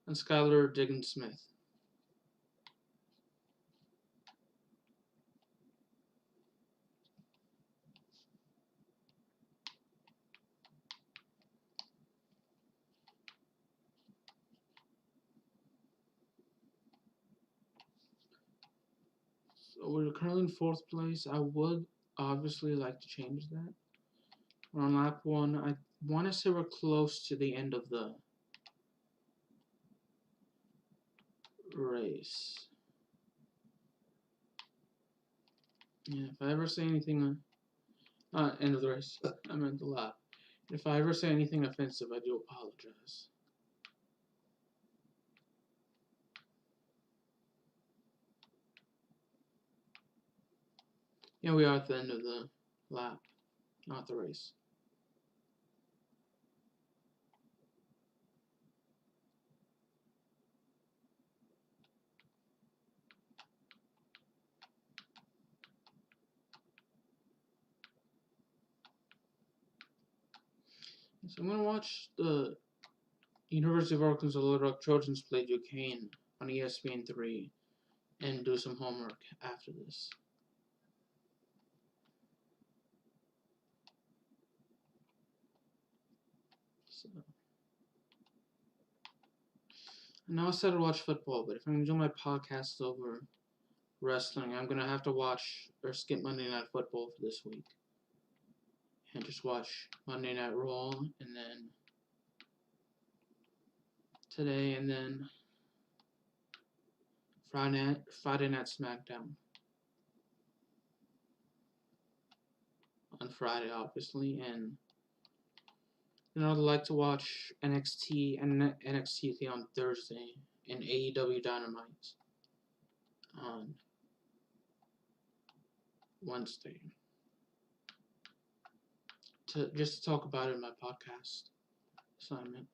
S1: and Skylar Diggins Smith. So we're currently in fourth place. I would obviously like to change that. We're on lap 1. I want to say we're close to the end of the race. Yeah, if I ever say anything, end of the race. I meant the lap. If I ever say anything offensive, I do apologize. Yeah, we are at the end of the lap, not the race. So I'm gonna watch the University of Arkansas Little Rock Trojans play Duquesne on ESPN3 and do some homework after this. So, I know I said I'd watch football, but if I'm gonna do my podcast over wrestling, I'm gonna have to watch or skip Monday Night Football for this week, and just watch Monday Night Raw, and then today, and then Friday Night SmackDown on Friday, obviously, and I'd like to watch NXT and NXT on Thursday, and AEW Dynamite on Wednesday to just to talk about it in my podcast assignment.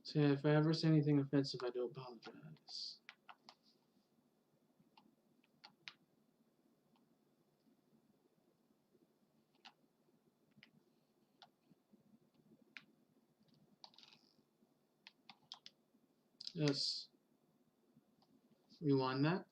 S1: So yeah, if I ever say anything offensive, I do apologize. Let's rewind that.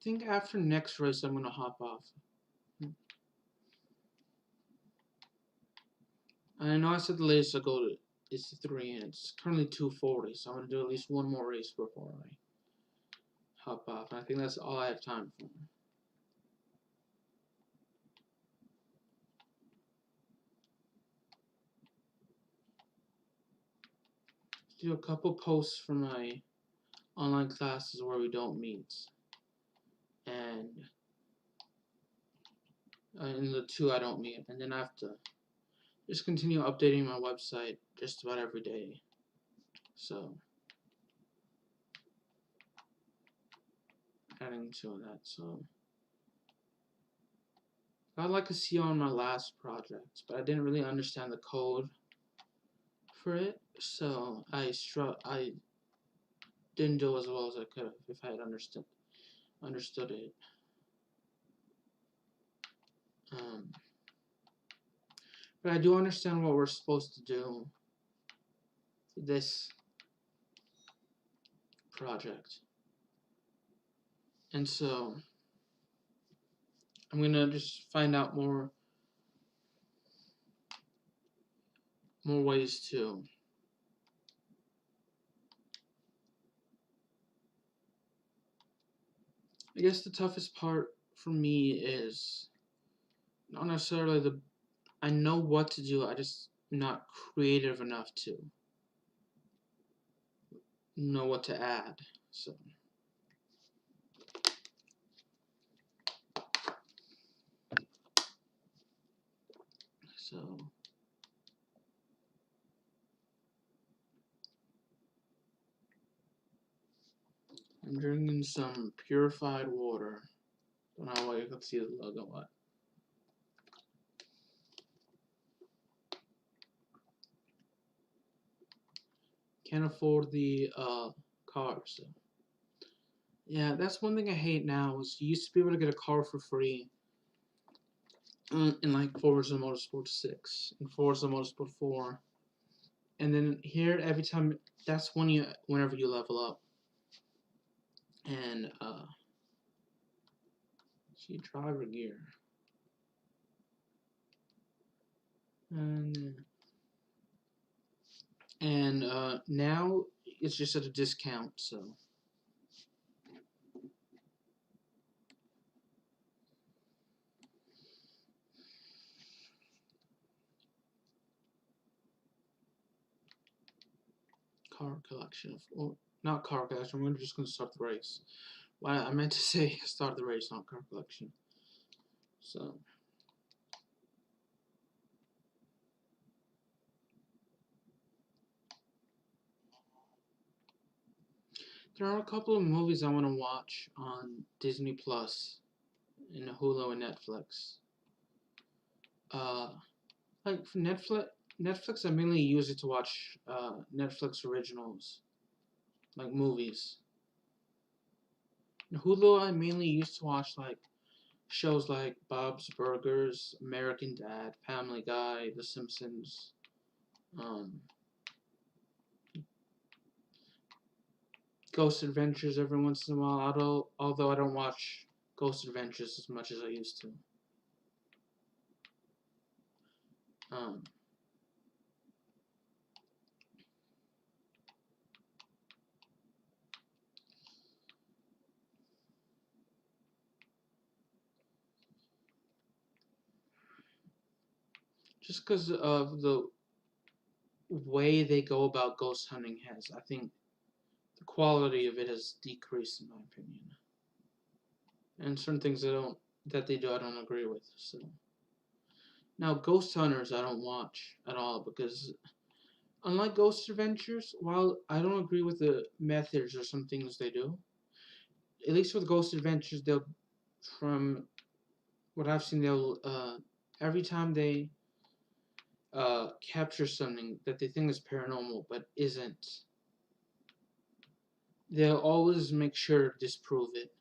S1: think after next race I'm gonna hop off. I know I said the latest I go to is 3, and it's currently 2:40, so I'm gonna do at least one more race before I hop off. And I think that's all I have time for. Do a couple posts for my online classes where we don't meet, and in the 2 I don't meet, and then I have to just continue updating my website just about every day. So adding to that. So I'd like to see on my last project, but I didn't really understand the code for it, so I didn't do as well as I could have if I had understood it. But I do understand what we're supposed to do for this project, and so I'm gonna just find out more ways to I guess the toughest part for me is not necessarily I know what to do, I just not creative enough to know what to add. So I'm drinking some purified water. Don't know why you can see the logo. What? Can't afford the car, so yeah, that's one thing I hate now. Is you used to be able to get a car for free in like Forza Motorsport 6 and Forza Motorsport 4, and then here every time that's whenever you level up, and see driver gear, and now it's just at a discount, so. Car collection. Well, not car collection. We're just going to start the race. Well, I meant to say start the race, not car collection. So. There are a couple of movies I want to watch on Disney Plus, and Hulu and Netflix. Like for Netflix, I mainly use it to watch Netflix originals, like movies. And Hulu, I mainly used to watch like shows like Bob's Burgers, American Dad, Family Guy, The Simpsons. Ghost Adventures every once in a while, although I don't watch Ghost Adventures as much as I used to. Just because of the way they go about ghost hunting I think the quality of it has decreased in my opinion. And certain things that they do I don't agree with. So now Ghost Hunters I don't watch at all because unlike Ghost Adventures, while I don't agree with the methods or some things they do, at least with Ghost Adventures from what I've seen they'll every time they capture something that they think is paranormal but isn't, they'll always make sure to disprove it.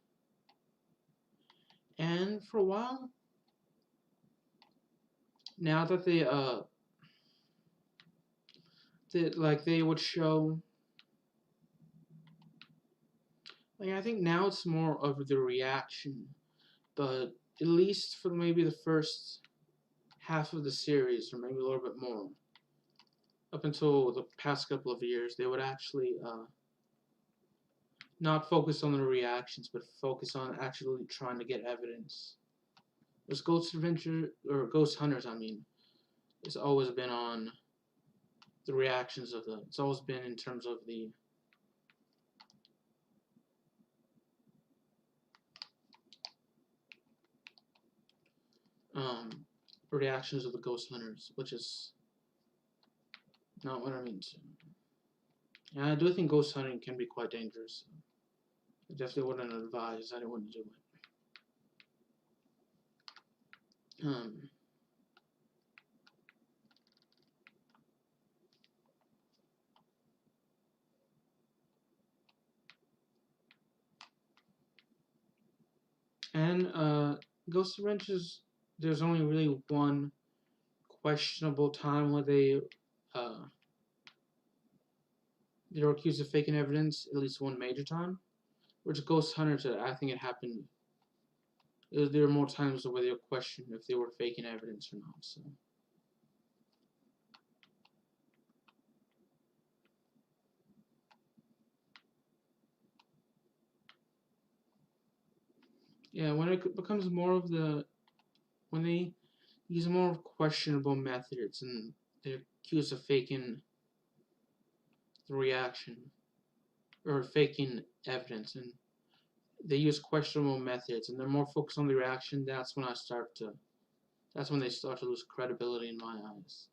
S1: And for a while, now that they would show, Like, I think now it's more of the reaction, but at least for maybe the first half of the series, or maybe a little bit more, up until the past couple of years, they would actually not focus on the reactions, but focus on actually trying to get evidence. Because Ghost Adventure, or Ghost Hunters, I mean, it's always been on the reactions of the. It's always been in terms of the um, reactions of the Ghost Hunters, which is not what I mean to. And I do think ghost hunting can be quite dangerous. I definitely wouldn't advise anyone to do it. And Ghost Adventures, there's only really one questionable time where uh, they were accused of faking evidence, at least one major time. Which Ghost Hunters, I think it happened. There were more times where they were questioned if they were faking evidence or not. So. Yeah, when it becomes more of when they use more questionable methods and they're accused of faking the reaction or faking evidence and they use questionable methods and they're more focused on the reaction, that's when they start to lose credibility in my eyes.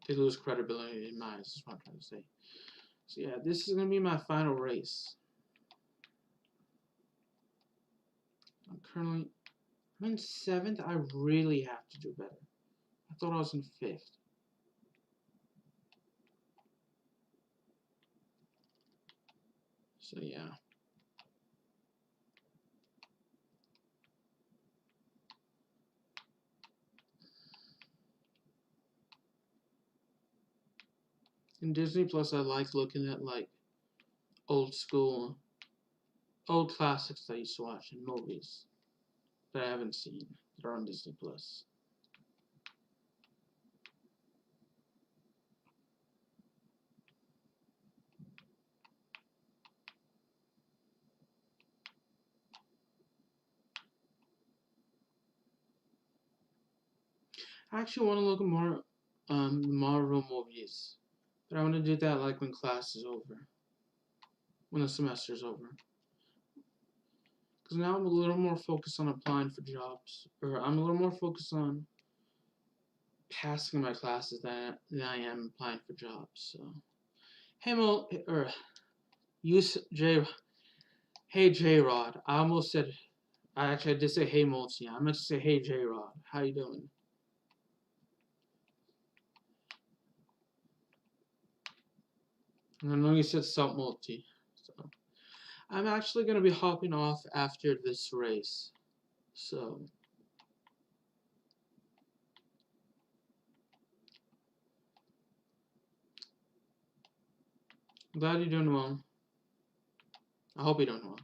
S1: They lose credibility in my eyes, is what I'm trying to say. So yeah, this is gonna be my final race. I'm in 7th. I really have to do better. I thought I was in 5th. So yeah. In Disney Plus, I like looking at like old classics that I used to watch in movies that I haven't seen that are on Disney Plus. I actually want to look at more Marvel movies, but I want to do that like when class is over, when the semester's over. Because now I'm a little more focused on applying for jobs, or I'm a little more focused on passing my classes than I am applying for jobs. So, hey Mo, or use J, hey J Rod. I almost said, I did say hey Multi. I meant to say hey J Rod. How you doing? And I know you said sub multi. So I'm actually gonna be hopping off after this race. So I'm glad you're doing well. I hope you're doing well.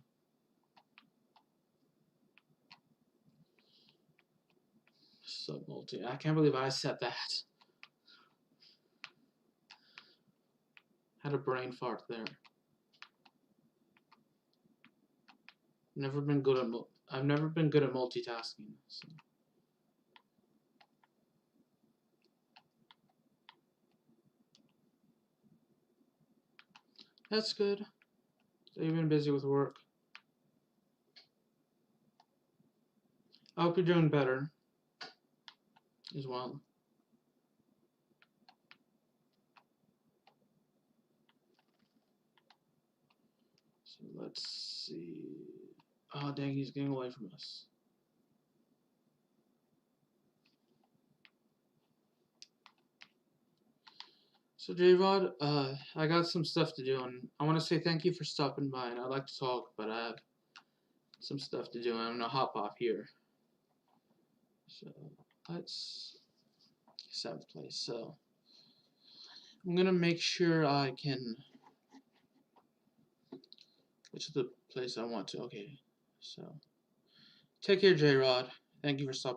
S1: Sub multi. I can't believe I said that. Had a brain fart there. Never been good at I've never been good at multitasking. So. That's good. So you've been busy with work. I hope you're doing better as well. So let's see. Oh dang, he's getting away from us. So J-Rod, I got some stuff to do, and I want to say thank you for stopping by. And I'd like to talk, but I have some stuff to do, and I'm gonna hop off here. So let's 7th place. So I'm gonna make sure I can. Which is the place I want to? Okay. So take care, J-Rod. Thank you for stopping.